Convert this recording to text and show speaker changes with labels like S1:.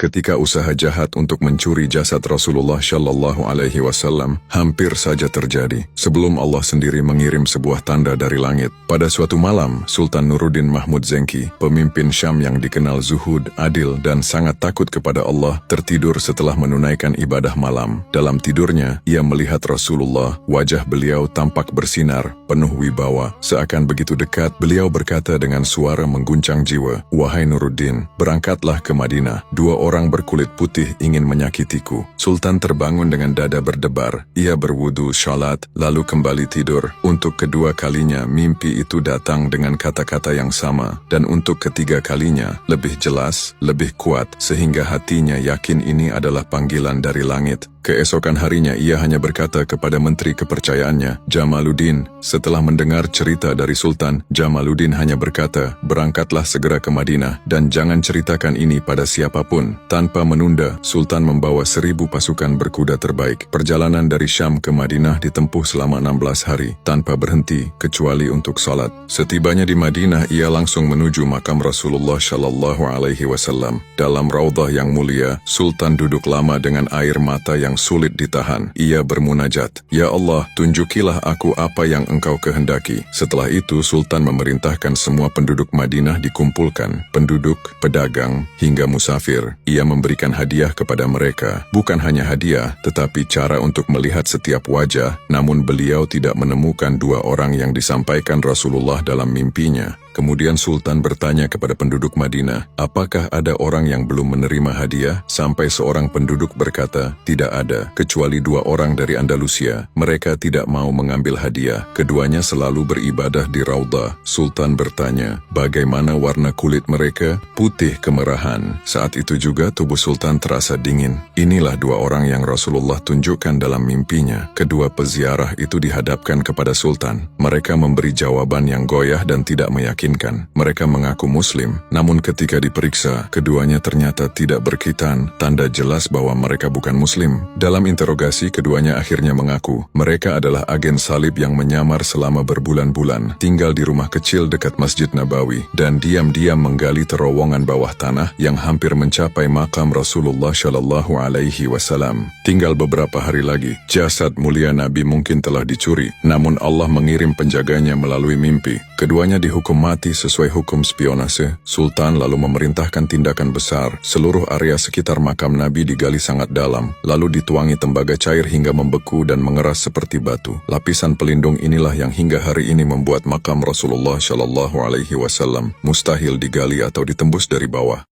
S1: ketika usaha jahat untuk mencuri jasad Rasulullah Shallallahu Alaihi Wasallam hampir saja terjadi sebelum Allah sendiri mengirim sebuah tanda dari langit. Pada suatu malam, Sultan Nuruddin Mahmud Zengki, pemimpin Syam yang dikenal zuhud, adil, dan sangat takut kepada Allah, tertidur setelah menunaikan ibadah malam. Dalam tidurnya, ia melihat Rasulullah. Wajah beliau tampak bersinar, penuh wibawa. Seakan begitu dekat, beliau berkata dengan suara mengguncang jiwa, "Wahai Nuruddin, berangkatlah ke Madinah. Dua orang berkulit putih ingin menyakitiku." Sultan terbangun dengan dada berdebar. Ia berwudu, syalat, lalu kembali tidur. Untuk kedua kalinya, mimpi itu datang dengan kata-kata yang sama, dan untuk ketiga kalinya, lebih jelas, lebih kuat, sehingga hatinya yakin ini adalah panggilan dari langit. Keesokan harinya ia hanya berkata kepada menteri kepercayaannya, Jamaluddin. Setelah mendengar cerita dari Sultan, Jamaluddin hanya berkata, "Berangkatlah segera ke Madinah dan jangan ceritakan ini pada siapapun." Tanpa menunda, Sultan membawa 1000 pasukan berkuda terbaik. Perjalanan dari Syam ke Madinah ditempuh selama 16 hari, tanpa berhenti kecuali untuk salat. Setibanya di Madinah, ia langsung menuju makam Rasulullah Shallallahu Alaihi Wasallam. Dalam raudhah yang mulia, Sultan duduk lama dengan air mata yang sulit ditahan. Ia bermunajat, "Ya Allah, tunjukilah aku apa yang Engkau kehendaki." Setelah itu, Sultan memerintahkan semua penduduk Madinah dikumpulkan, penduduk, pedagang, hingga musafir. Ia memberikan hadiah kepada mereka. Bukan hanya hadiah, tetapi cara untuk melihat setiap wajah, namun beliau tidak menemukan dua orang yang disampaikan Rasulullah dalam mimpinya. Kemudian Sultan bertanya kepada penduduk Madinah, apakah ada orang yang belum menerima hadiah? Sampai seorang penduduk berkata, tidak ada, kecuali 2 orang dari Andalusia. Mereka tidak mau mengambil hadiah. Keduanya selalu beribadah di raudhah. Sultan bertanya, bagaimana warna kulit mereka? Putih kemerahan. Saat itu juga tubuh Sultan terasa dingin. Inilah 2 orang yang Rasulullah tunjukkan dalam mimpinya. Kedua peziarah itu dihadapkan kepada Sultan. Mereka memberi jawaban yang goyah dan tidak meyakinkan. Mereka mengaku Muslim, namun ketika diperiksa, keduanya ternyata tidak berkhitan, tanda jelas bahwa mereka bukan Muslim. Dalam interogasi, keduanya akhirnya mengaku mereka adalah agen salib yang menyamar selama berbulan-bulan, tinggal di rumah kecil dekat Masjid Nabawi, dan diam-diam menggali terowongan bawah tanah yang hampir mencapai makam Rasulullah Shallallahu Alaihi Wasallam. Tinggal beberapa hari lagi, jasad mulia Nabi mungkin telah dicuri, namun Allah mengirim penjaganya melalui mimpi. Keduanya dihukum mati sesuai hukum spionase. Sultan lalu memerintahkan tindakan besar. Seluruh area sekitar makam Nabi digali sangat dalam, lalu dituangi tembaga cair hingga membeku dan mengeras seperti batu. Lapisan pelindung inilah yang hingga hari ini membuat makam Rasulullah Shallallahu Alaihi Wasallam mustahil digali atau ditembus dari bawah.